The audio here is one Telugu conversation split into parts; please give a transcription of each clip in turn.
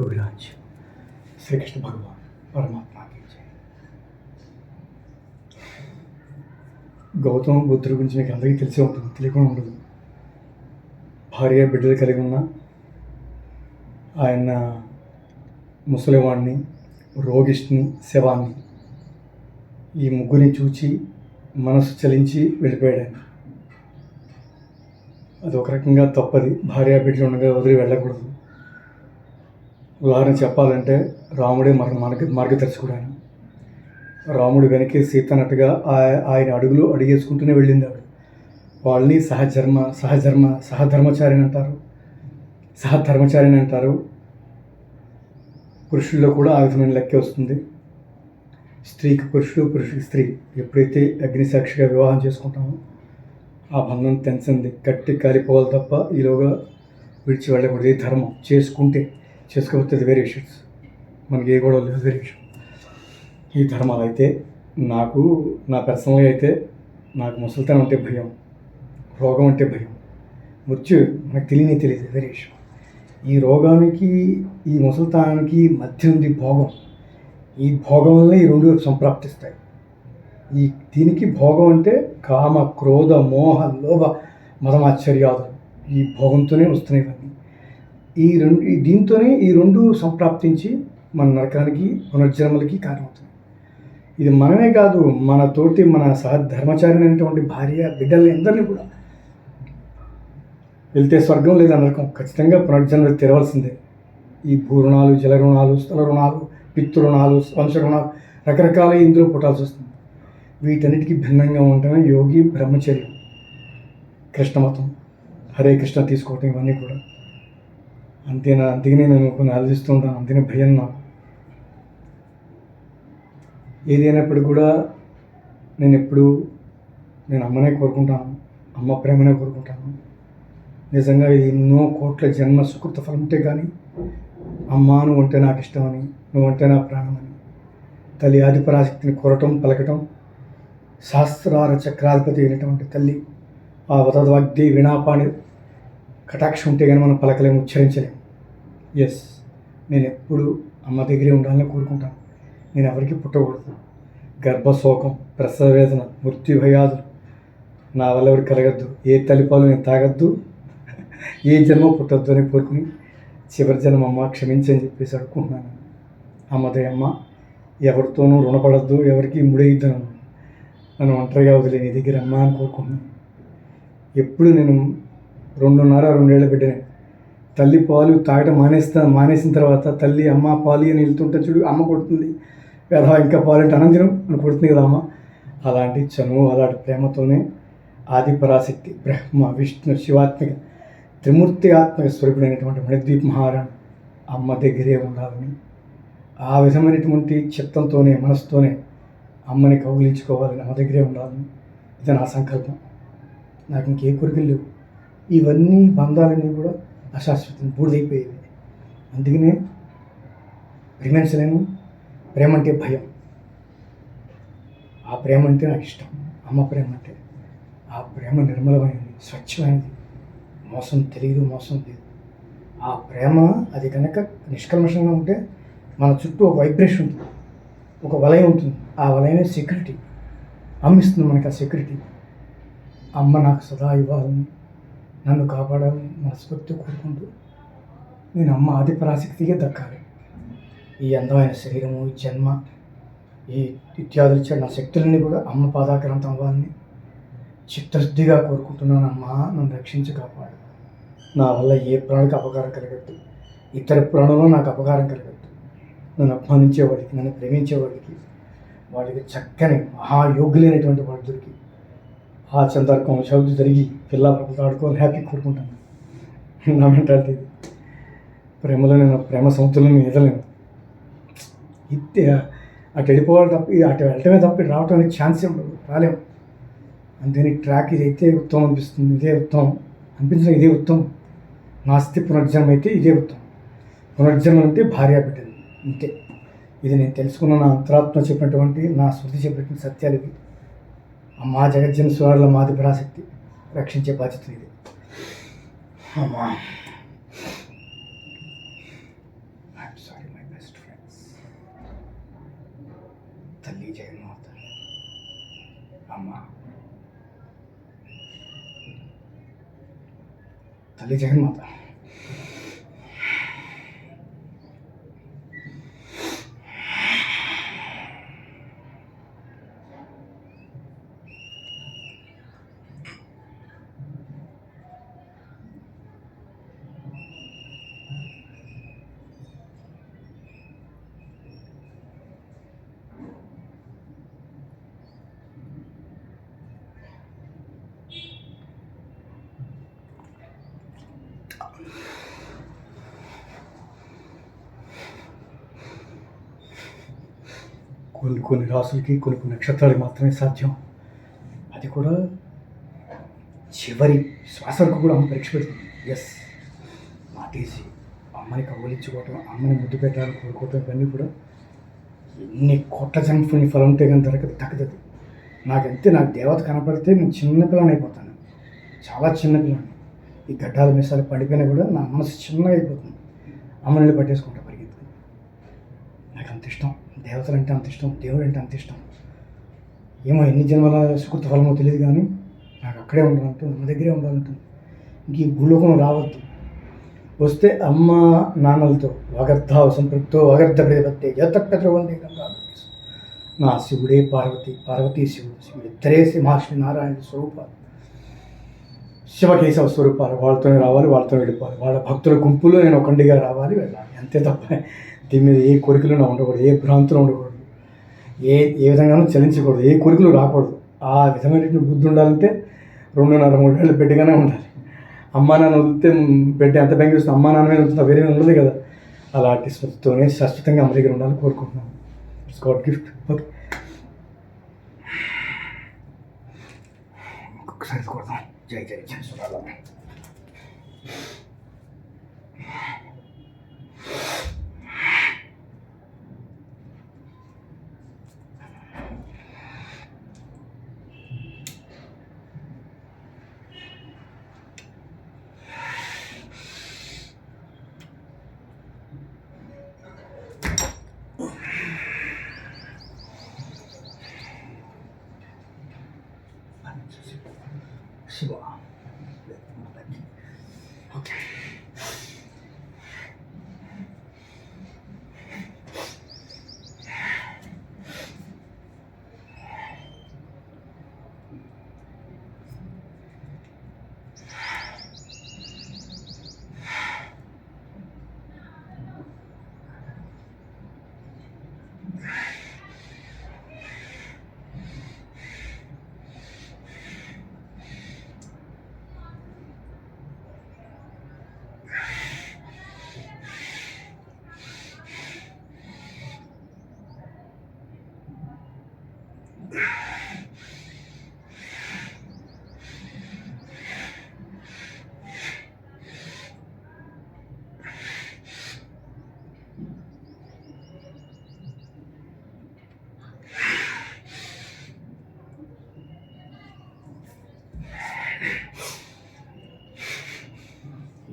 कविराज श्री कृष्ण भगवान परमात्मा की जय। గౌతమ బుద్ధుడి గురించి మీకు అందరికీ తెలిసే ఉంటుంది, తెలియకుండా ఉండదు. భార్య బిడ్డలు కలిగి ఉన్న ఆయన ముసలివాడిని, రోగిష్ని, శవాన్ని ఈ ముగ్గురిని చూచి మనసు చలించి వెళ్ళిపోయాడు ఆయన. అది ఒక రకంగా తప్పది. భార్య బిడ్డలు ఉండగా వదిలి వెళ్ళకూడదు. ఉదాహరణ చెప్పాలంటే రాముడే మనకి మార్గదర్శకుడు. ఆయన రాముడు వెనకే సీత అన్నట్టుగా ఆయన అడుగులు అడిగేసుకుంటూనే వెళ్ళింది ఆవిడ. వాళ్ళని సహధర్మచారిని అంటారు. పురుషుల్లో కూడా ఆ విధమైన లెక్కే వస్తుంది. స్త్రీకి పురుషుడు, పురుషుడికి స్త్రీ. ఎప్పుడైతే అగ్నిసాక్షిగా వివాహం చేసుకుంటామో ఆ బంధం తెంచింది, గట్టి కాలిపోవాలి తప్ప ఈలోగా విడిచి వెళ్ళకూడదు. ఈ ధర్మం చేసుకోకపోతే వేరే విషయం, మనకి ఏ గొడవ లేదు, వేరే విషయం. ఈ ధర్మాలు అయితే నా పర్సనల్గా అయితే నాకు ముసలితనం అంటే భయం, రోగం అంటే భయం, మృత్యు మనకు తెలియదు, వేరే విషయం. ఈ రోగానికి ఈ ముసలితనానికి మధ్య ఉంది భోగం. ఈ భోగం వల్ల ఈ రెండు సంప్రాప్తిస్తాయి. దీనికి భోగం అంటే కామ, క్రోధ, మోహ, లోభ, మదమాశ్చర్యాదులు. ఈ భోగంతోనే వస్తున్నాయి ఇవన్నీ. దీంతోనే ఈ రెండు సంప్రాప్తించి మన నరకానికి, పునర్జన్మలకి కారణమవుతుంది. ఇది మనమే కాదు, మన సహధర్మచారి అయినటువంటి భార్య బిడ్డల్ని అందరినీ కూడా వెళ్తే స్వర్గం లేదా నరకం ఖచ్చితంగా పునర్జన్మలు తెరవలసిందే. ఈ భూ రుణాలు, జల రుణాలు, స్థల రుణాలు, పితృ రుణాలు, వంశ రుణాలు రకరకాల ఇందులో పుట్టాల్సి వస్తుంది. వీటన్నిటికీ భిన్నంగా ఉండటమే యోగి బ్రహ్మచర్యం, కృష్ణమతం, హరే కృష్ణ తీసుకోవటం, ఇవన్నీ కూడా అంతేనా. అందుకనే నేను కొన్ని ఆలోచిస్తూ ఉంటాను, అందుకనే భయం నాకు. ఏదైనప్పటికీ కూడా నేను అమ్మనే కోరుకుంటాను, అమ్మ ప్రేమనే కోరుకుంటాను. నిజంగా ఇది ఎన్నో కోట్ల జన్మ సుకృత ఫలం ఉంటే కానీ అమ్మ నువ్వంటే నాకు ఇష్టమని, నువ్వంటే నా ప్రాణమని తల్లి ఆదిపరాశక్తిని కోరటం, పలకటం, శాస్త్రార చక్రాధిపతి అయినటువంటి తల్లి ఆ వదద్వాగ్ది వినాపాణి కటాక్షం ఉంటే కానీ మనం పలకలేము, ఉచ్చరించలేము. ఎస్, నేను ఎప్పుడు అమ్మ దగ్గరే ఉండాలని కోరుకుంటాను. నేను ఎవరికి పుట్టకూడదు. గర్భశోకం, ప్రసవ వేదన, మృత్యు భయాదులు నా వల్ల ఎవరికి కలగద్దు. ఏ తల్లిపాలు నేను తాగద్దు, ఏ జన్మ పుట్టద్దు అని కోరుకుని చివరి జన్మ అమ్మ క్షమించని చెప్పేసి అడుక్కుంటున్నాను. అమ్మ ఎవరితోనూ రుణపడద్దు, ఎవరికి ముడేయద్దు, నన్ను ఒంటరిగా వదిలే నీ దగ్గర అమ్మ అని కోరుకుంటున్నాను. ఎప్పుడు నేను 2.5-2 ఏళ్ల బిడ్డనే. తల్లి పాలు తాగడం మానేసిన తర్వాత తల్లి అమ్మ పాలు అని వెళ్తుంటే చూడు, అమ్మ కొడుతుంది కదా, ఇంకా పాలు అంటే అనంతరం అని కొడుతుంది కదా అమ్మ. అలాంటి చనువు, అలాంటి ప్రేమతోనే ఆదిపరాశక్తి బ్రహ్మ, విష్ణు, శివాత్మిక త్రిమూర్తి ఆత్మక స్వరూపుడైనటువంటి మణిద్వీప్ మహారాణి అమ్మ దగ్గరే ఉండాలని, ఆ విధమైనటువంటి చిత్తంతోనే, మనసుతోనే అమ్మని కౌగిలించుకోవాలని, అమ్మ దగ్గరే ఉండాలని ఇది నా సంకల్పం. నాకు ఇంకే కోరికలు లేవు. ఇవన్నీ బంధాలన్నీ కూడా అశాశ్వతం, బూడిదైపోయేవి. అందుకనే ప్రేమించలేను. ప్రేమ అంటే భయం. ఆ ప్రేమ అంటే నాకు ఇష్టం. అమ్మ ప్రేమ అంటే ఆ ప్రేమ నిర్మలమైనది, స్వచ్ఛమైనది, మోసం తెలియదు, మోసం లేదు. ఆ ప్రేమ అది కనుక నిష్కల్మషంగా ఉంటే మన చుట్టూ ఒక వైబ్రేషన్ ఉంటుంది, ఒక వలయం ఉంటుంది. ఆ వలయమే సెక్యూరిటీ. అమ్మిస్తుంది మనకి ఆ సెక్యూరిటీ. అమ్మ నాకు సదా ఇవ్వాలని, నన్ను కాపాడాలని మనస్ఫూర్తిగా కోరుకుంటూ నేను అమ్మ ఆదిపరాశక్తిగా దక్కాలి. ఈ అందమైన శరీరము, ఈ జన్మ, ఈ ఇత్యాదులు ఇచ్చే నా శక్తులన్నీ కూడా అమ్మ పాదాక్రాంతం అవ్వాలని చిత్తశుద్ధిగా కోరుకుంటున్నాను. అమ్మ నన్ను రక్షించి కాపాడు. నా వల్ల ఏ ప్రాణికి అపకారం కలగద్దు, ఇతర ప్రాణంలో నాకు అపకారం కలగద్దు. నన్ను అభిమానించేవాడికి, నన్ను ప్రేమించేవాడికి, వాడికి చక్కని మహాయోగ్యులైనటువంటి వాడి దొరికి ఆ చందర్కం శబ్ది జరిగి పిల్లలు ఆడుకోవాలి, హ్యాపీ కోరుకుంటాను. నా మెంటాలిటీ ఇది. ప్రేమలో నేను ప్రేమ సముద్రంలో ఎదలేను. అటు వెళ్ళిపోవాలి తప్ప, అటు వెళ్ళటమే తప్ప రావడానికి ఛాన్సే ఉండదు, రాలేము. అందుకని ట్రాక్ ఇదైతే ఉత్తమం అనిపిస్తుంది, ఇదే ఉత్తమం అనిపించడం, ఇదే ఉత్తమం. నాస్తి పునర్జన్మ అయితే ఇదే ఉత్తమం. పునర్జన్మ అంటే భార్య బిడ్డలు ఇంతే. ఇది నేను తెలుసుకున్న నా అంతరాత్మ చెప్పినటువంటి, నా శృతి చెప్పినటువంటి సత్యాలు ఇవి. అమ్మా జగజ్జన స్వరాల మాదిపరాశక్తి రక్షించే బాధ్యత ఇది. అమ్మా I'm sorry my best friends. తల్లి జగన్మాత, అమ్మ, తల్లి జగన్మాత, కొన్ని రాసులకి కొన్ని నక్షత్రాలు మాత్రమే సాధ్యం. అది కూడా చివరి శ్వాస వరకు కూడా అమ్మ పరీక్ష పెడుతుంది. ఎస్, మాటేసి అమ్మని కౌలించుకోవటం, అమ్మని ముద్దు పెట్టాలని కోరుకోవటం, ఇవన్నీ కూడా ఎన్ని కోట్ల జన్మ ఫలం ఉంటే కానీ దక్కదు. నాకు దేవత కనపడితే నేను చిన్నపిల్లని అయిపోతాను, చాలా చిన్నపిల్లని. ఈ గడ్డాల మిసాలు పడిపోయినా కూడా నా మనసు చిన్నగా అయిపోతుంది. అమ్మని పట్టేసుకుంటా పరిగెత్తుకుని. నాకు అంత ఇష్టం, దేవతలు అంటే అంత ఇష్టం, దేవుడు అంటే అంత ఇష్టం. ఏమో ఎన్ని జన్మల సుకృత ఫలమో తెలియదు, కానీ నాకు అక్కడే ఉండాలంటుంది, నా దగ్గరే ఉండాలంటుంది. ఇంక ఈ భూలోకం రావద్దు. వస్తే అమ్మ నాన్నలతో వాగర్ధావ సంపృక్తో వాగర్ధ ప్రతిపత్తే జతపెత్ర వందే గంగా. నా శివుడే పార్వతీ శివుడు ఇద్దరే మహాశ్రీ నారాయణ స్వరూపాలు, శివకేశవ స్వరూపాలు. వాళ్ళతోనే రావాలి, వాళ్ళతో వెళ్ళిపోవాలి. వాళ్ళ భక్తుల గుంపులో నేను ఒకండిగా రావాలి, వెళ్ళాలి, అంతే తప్ప దీని మీద ఏ కోరికలు ఉండకూడదు, ఏ భ్రాంతులు ఉండకూడదు, ఏ విధంగానూ చలించకూడదు, ఏ కోరికలు రాకూడదు. ఆ విధమైన బుద్ధి ఉండాలంటే 2.5-3 ఏళ్ళు బిడ్డగానే ఉండాలి. అమ్మా నాన్న వదిలితే బిడ్డ ఎంత బెంగ వస్తుంది, అమ్మా నాన్న మీద ఉంటుందా, వేరే ఉండదు కదా. అలాంటి స్మృతితోనే శాశ్వతంగా అమ్మ దగ్గర ఉండాలని కోరుకుంటున్నాను. It's God gift. ఓకే, ఇంకొకసారి కొడదాం. జై జై జై సురాల. శివ. ఓకే,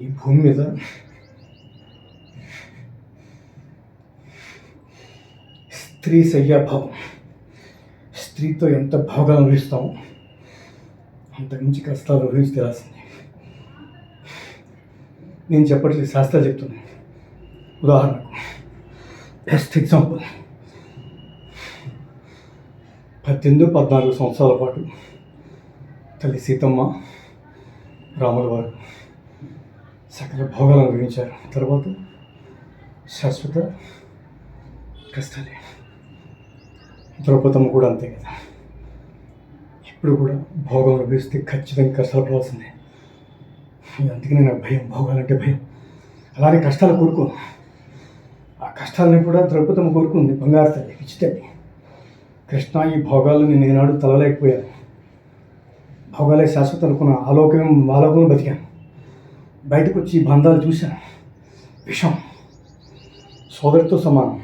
ఈ భూమి మీద స్త్రీ శయ్యాభావం, స్త్రీతో ఎంత భాగాలు అనుభవిస్తామో అంతకుమించి కష్టాలు అనుభవించి తెలాల్సింది. నేను చెప్పట్లేదు, శాస్త్రాలు చెప్తున్నాను. ఉదాహరణకు బెస్ట్ ఎగ్జాంపుల్, 18-14 సంవత్సరాల పాటు తల్లి సీతమ్మ, రాముల వారు సకల భోగాలు అనుభవించారు. తర్వాత శాశ్వత కష్టాలే. ద్రౌపదమ్మ కూడా అంతే కదా. ఇప్పుడు కూడా భోగం అనుభవిస్తే ఖచ్చితంగా కష్టాలు పడాల్సిందే. అందుకనే నాకు భయం, భోగాలంటే భయం. అలానే కష్టాలు కోరుకోను. ఆ కష్టాలని కూడా ద్రౌపదమ్మ కోరుకుంది, బంగారు తల్లి, పిచ్చి తల్లి. కృష్ణ, ఈ భోగాలు నేను ఏనాడు తలలేకపోయాను. భోగాలే శాశ్వత అనుకున్న ఆలోకం బతికాను. బయటకు వచ్చి ఈ బంధాలు చూశాను. విషం, సోదరితో సమానం.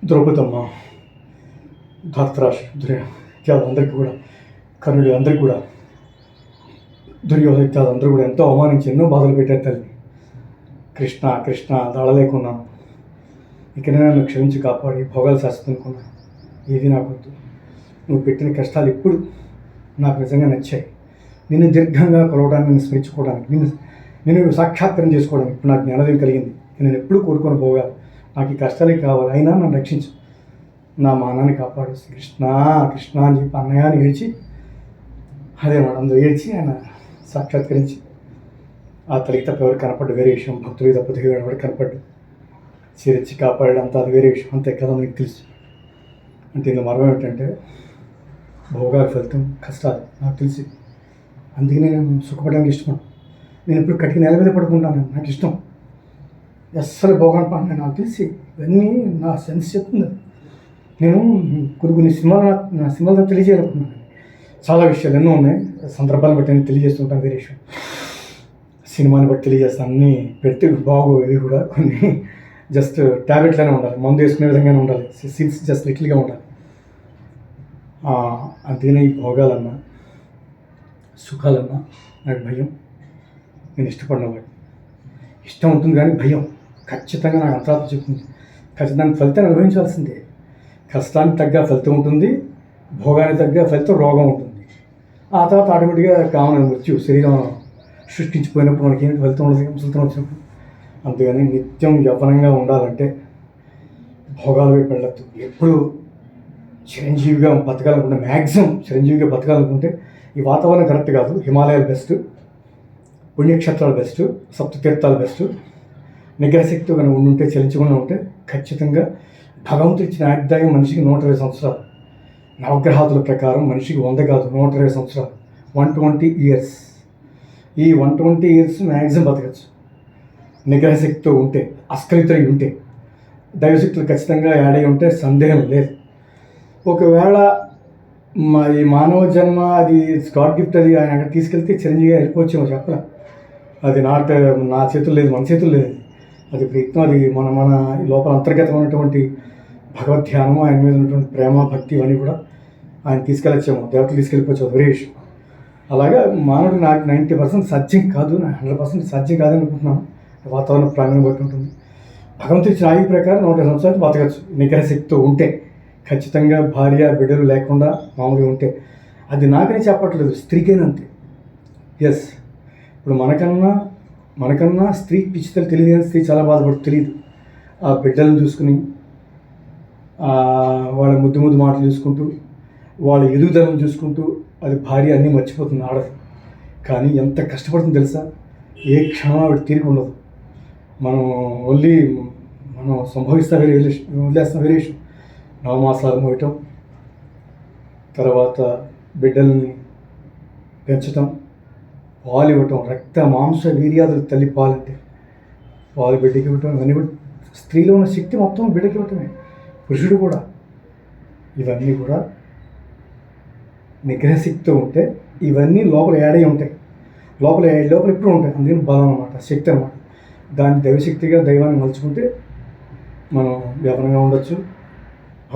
ద్రౌపదమ్మ, ధృతరాష్ట్ర, అందరికీ కూడా, కర్ణుడు అందరికీ కూడా, దుర్యోధన అందరూ కూడా ఎంతో అవమానించి ఎన్నో బాధలు పెట్టారు తల్లి. కృష్ణ దాడలేకున్నాను. ఇకనైనా నన్ను క్షమించి కాపాడి భోగాలు శాశ్వతం అనుకున్నాను. ఏది నాకు వద్దు. నువ్వు పెట్టిన కష్టాలు ఎప్పుడు నాకు నిజంగా నచ్చాయి. నిన్ను దీర్ఘంగా కొలవడానికి, నిన్ను స్మరించుకోవడానికి, నేను సాక్షాత్కారం చేసుకోవడానికి ఇప్పుడు నాకు జ్ఞానోదయం కలిగింది. నేను ఎప్పుడు కోరుకొని భోగాలు. నాకు ఈ కష్టాలే కావాలి, అయినా నన్ను రక్షించు, నా మానాన్ని కాపాడు కృష్ణ కృష్ణ అని చెప్పి అన్నయ్య అని ఏడ్చి, అదే అందరూ ఏడ్చి ఆయన సాక్షాత్కరించి ఆ తల్లికి తప్ప ఎవరు కనపడ్డు వేరే విషయం, భక్తులకి తప్ప దేవుడు ఎవరు కనపడ్డు, చేర్చి కాపాడడం అంతా అది వేరే విషయం, అంతే కదా మీకు తెలుసు. అంటే ఇందులో మర్మం ఏంటంటే భోగాలు ఫలితం కష్టాలు నాకు తెలిసి. అందుకనే నేను సుఖపడడానికి ఇష్టం. నేను ఇప్పుడు కటికి నేల మీద పడుకుంటాను, నాకు ఇష్టం. అస్సలు భోగాలు పడినా నాకు తెలిసి ఇవన్నీ నా సెన్స్ చెప్తుంది. నేను కొన్ని నా సినిమాలతో తెలియజేయాలనుకున్నాను. చాలా విషయాలు ఎన్నో ఉన్నాయి, సందర్భాలను బట్టి నేను తెలియజేస్తుంటాను. వేరే విషయం సినిమాని బట్టి తెలియజేస్తాను. అన్నీ పెడితే బాగోవు. ఇవి కూడా కొన్ని జస్ట్ ట్యాబ్లెట్లనే ఉండాలి, మందు వేసుకునే విధంగానే ఉండాలి, సీన్స్ జస్ట్ లిటిల్గా ఉండాలి. అందుకనే ఈ భోగాలన్నా సుఖాలన్నా నాకు భయం. నేను ఇష్టపడిన వాడిని. ఇష్టం ఉంటుంది కానీ భయం ఖచ్చితంగా నాకు అంతరాత్మ చెప్తుంది. ఖచ్చితంగా ఫలితాన్ని అనుభవించాల్సిందే. కష్టానికి తగ్గ ఫలితం ఉంటుంది, భోగానికి తగ్గ ఫలితం రోగం ఉంటుంది. ఆ తర్వాత ఆటోమేటిక్గా కామన్ మృత్యు, శరీరం సృష్టించిపోయినప్పుడు మనకి ఏంటి ఫలితం ఉండదు, ముసలితం వచ్చినప్పుడు. అందుకని నిత్యం యవ్వనంగా ఉండాలంటే భోగాల వైపు వెళ్ళద్దు. ఎప్పుడు చిరంజీవిగా బతకాలనుకుంటే, మ్యాక్సిమం చిరంజీవిగా బతకాలనుకుంటే ఈ వాతావరణం కరెక్ట్ కాదు. హిమాలయాలు బెస్ట్, పుణ్యక్షేత్రాలు బెస్ట్, సప్తతీర్థాలు బెస్ట్. నిగ్రహశక్తితో కనుక ఉండుంటే, చలించకుండా ఉంటే ఖచ్చితంగా భగవంతుడు ఇచ్చిన ఆయుర్దాయం మనిషికి 120 సంవత్సరాలు. నవగ్రహాదుల ప్రకారం మనిషికి 100 కాదు 120 సంవత్సరాలు, 120 ఇయర్స్. ఈ 120 ఇయర్స్ మ్యాక్సిమం బతకచ్చు నిగ్రహశక్తితో ఉంటే, అస్ఖలితులై ఉంటే. దైవశక్తులు ఖచ్చితంగా యాడ్ అయి ఉంటే సందేహం లేదు. ఒకవేళ ఈ మానవ జన్మ అది గాడ్ గిఫ్ట్, అది ఆయన అక్కడ తీసుకెళ్తే చిరంజీవిగా వెళ్ళిపోవచ్చేమో చెప్పలే. అది నా చేతులు లేదు, మన చేతులు లేదు. అది ప్రయత్నం, అది మన లోపల అంతర్గతమైనటువంటి భగవద్ ధ్యానము, ఆయన మీద ఉన్నటువంటి ప్రేమ భక్తి ఇవన్నీ కూడా ఆయన తీసుకెళ్ళచ్చేమో, దేవతలు తీసుకెళ్ళిపోవచ్చు, వేరే విషయం. అలాగే మానవుడు నాకు 90% సాధ్యం కాదు, 100% సాధ్యం కాదని అనుకుంటున్నాను. వాతావరణ ప్రాంగణం బట్టి ఉంటుంది. భగవంతుడి ఇచ్చిన ఆయువు ప్రకారం 100 సంవత్సరాలు బతకచ్చు నిగ్రహశక్తితో ఉంటే. ఖచ్చితంగా భార్య బిడ్డలు లేకుండా మామూలుగా ఉంటే. అది నాకనే చెప్పట్లేదు, స్త్రీకైనా అంతే. ఎస్, ఇప్పుడు మనకన్నా స్త్రీ పిచ్చితలు తెలియదు, కానీ స్త్రీ చాలా బాధపడుతుంది, తెలియదు. ఆ బిడ్డలను చూసుకుని, వాళ్ళ ముద్దు మాటలు చూసుకుంటూ, వాళ్ళ ఎదుగుదలను చూసుకుంటూ, అది భార్య అన్నీ మర్చిపోతుంది ఆడది. కానీ ఎంత కష్టపడుతుందో తెలుసా? ఏ క్షణం ఆవిడ తీరిక ఉండదు. మనం సంభవిస్తా వదిలేస్తాం వేరే విషయం. 9 మాసాలు మోయటం, తర్వాత బిడ్డల్ని పెంచటం, పాలు ఇవ్వటం, రక్త మాంస వీర్యాదులు తల్లి పాలంటే, పాలు బిడ్డకి ఇవ్వటం, ఇవన్నీ కూడా స్త్రీలో ఉన్న శక్తి మొత్తం బిడ్డకి ఇవ్వటమే. పురుషుడు కూడా ఇవన్నీ కూడా నిగ్రహశక్తితో ఉంటే ఇవన్నీ లోపల యాడ్ అయి ఉంటాయి. లోపల ఎప్పుడు ఉంటాయి. అందుకని బలం అన్నమాట, శక్తి అన్నమాట. దాన్ని దైవశక్తిగా దైవాన్ని మలుచుకుంటే మనం యవనంగా ఉండొచ్చు,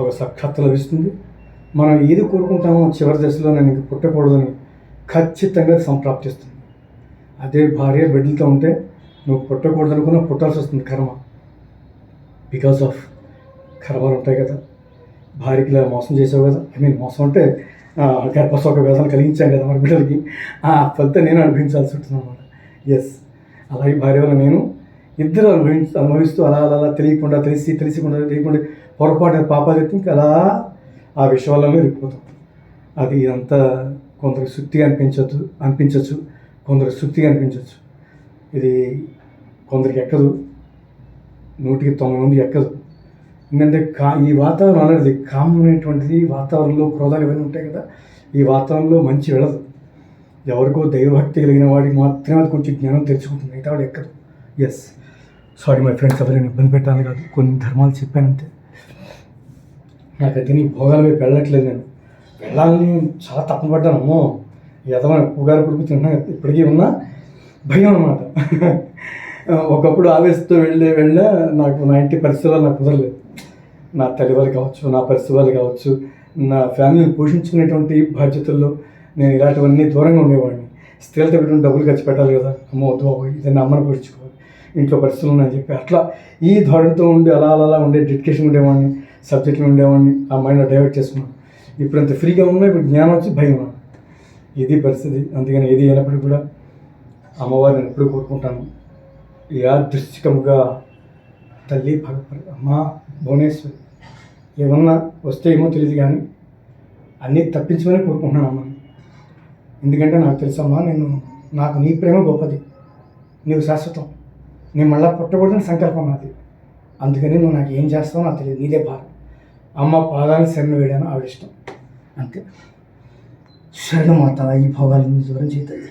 ఒక సాక్షాత్తు లభిస్తుంది. మనం ఏది కోరుకుంటామో చివరి దశలో నేను ఇంక పుట్టకూడదని ఖచ్చితంగా సంప్రాప్తిస్తుంది. అదే భార్య బిడ్డలతో ఉంటే నువ్వు పుట్టకూడదు అనుకున్నా పుట్టాల్సి వస్తుంది, కర్మ. బికాస్ ఆఫ్ కర్మలు ఉంటాయి కదా. భార్యకి ఇలా మోసం చేసావు కదా, మోసం అంటే గర్భశోక వేదన కలిగించాం కదా మన బిడ్డలకి, ఆ ఫలితం నేను అనుభవించాల్సి ఉంటుంది అన్నమాట. ఎస్, అలాగే భార్య వల్ల నేను ఇద్దరు అనుభవిస్తూ అలా తెలియకుండా తెలియకుండా పొరపాటు పాపాలు ఇంకా అలా ఆ విషయాలలో ఇరికిపోతాం. అది అంతా కొందరికి సుత్తిగా అనిపించవచ్చు, కొందరికి సుత్తిగా అనిపించవచ్చు. ఇది కొందరికి ఎక్కదు, 100కి 90 మంది ఎక్కదు. ఎందుకంటే ఈ వాతావరణం అనేది కామనేటువంటిది. వాతావరణంలో క్రోధాలు ఇవన్నీ ఉంటాయి కదా, ఈ వాతావరణంలో మంచి వెళ్ళదు. ఎవరికో దైవభక్తి కలిగిన వాడికి మాత్రమే అది కొంచెం జ్ఞానం తెరుచుకుంటుంది, మిగతా వాడు ఎక్కదు. ఎస్, సారీ మై ఫ్రెండ్స్, ఎవరైనా ఇబ్బంది పెట్టాలి కాదు, కొన్ని ధర్మాలు చెప్పానంతే. నాకు అది భోగాల వైపు వెళ్ళట్లేదు. నేను వెళ్ళాలని చాలా తప్పన పడ్డాను. అమ్మో, ఎదవని ఉప్పుగారు పుడుకు తిన్నా, ఇప్పటికీ ఉన్న భయం అన్నమాట. ఒకప్పుడు ఆవేశంతో వెళ్ళినా నాకు 90 పరిస్థితుల్లో నాకు కుదరలేదు. నా తల్లి వాళ్ళు కావచ్చు, నా పరిస్థితి వాళ్ళు కావచ్చు, నా ఫ్యామిలీని పోషించుకునేటువంటి బాధ్యతల్లో నేను ఇలాంటివన్నీ దూరంగా ఉండేవాడిని. స్త్రీలతో పెట్టుకుని డబ్బులు ఖర్చు పెట్టాలి కదా, అమ్మ వద్దు బాబు, ఇదన్నీ అమ్మని పోషించుకోవాలి, ఇంట్లో పరిస్థితులు ఉన్నాయని చెప్పి అట్లా ఈ ధోరణితో ఉండి అలా అలా అలా ఉండే డెడికేషన్ ఉండేవాడిని, సబ్జెక్టులు ఉండేవాడిని, ఆ మైండ్లో డైవర్ట్ చేసుకున్నాను. ఇప్పుడు అంత ఫ్రీగా ఉన్నా, ఇప్పుడు జ్ఞానం వచ్చి భయం ఉన్నాను. ఇది పరిస్థితి. అందుకని ఏది అయినప్పటికీ కూడా అమ్మవారిని ఎప్పుడు కోరుకుంటాను, యాదృశ్చికముగా తల్లి అమ్మ భువనేశ్వరి ఏమన్నా వస్తే ఏమో తెలియదు కానీ అన్నీ తప్పించమని కోరుకుంటున్నాను అమ్మని. ఎందుకంటే నాకు తెలుసమ్మా, నాకు నీ ప్రేమ గొప్పది, నీవు శాశ్వతం, నేను మళ్ళీ పుట్టకూడదని సంకల్పం నాది. అందుకని నువ్వు నాకు ఏం చేస్తావో నాకు తెలియదు, నీదే భారం. అమ్మ పాదాన్ని శరణు వేయడాను ఆవిడ ఇష్టం, అంతే. శరణు మాత, ఈ భోగాలను దూరం చేతుంది,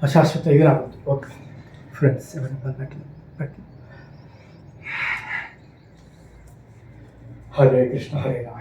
అశాశ్వత ఇవి నాకు. ఓకే ఫ్రెండ్స్, ఎవరిని పెట్టండి. హరే కృష్ణ హరే రామ.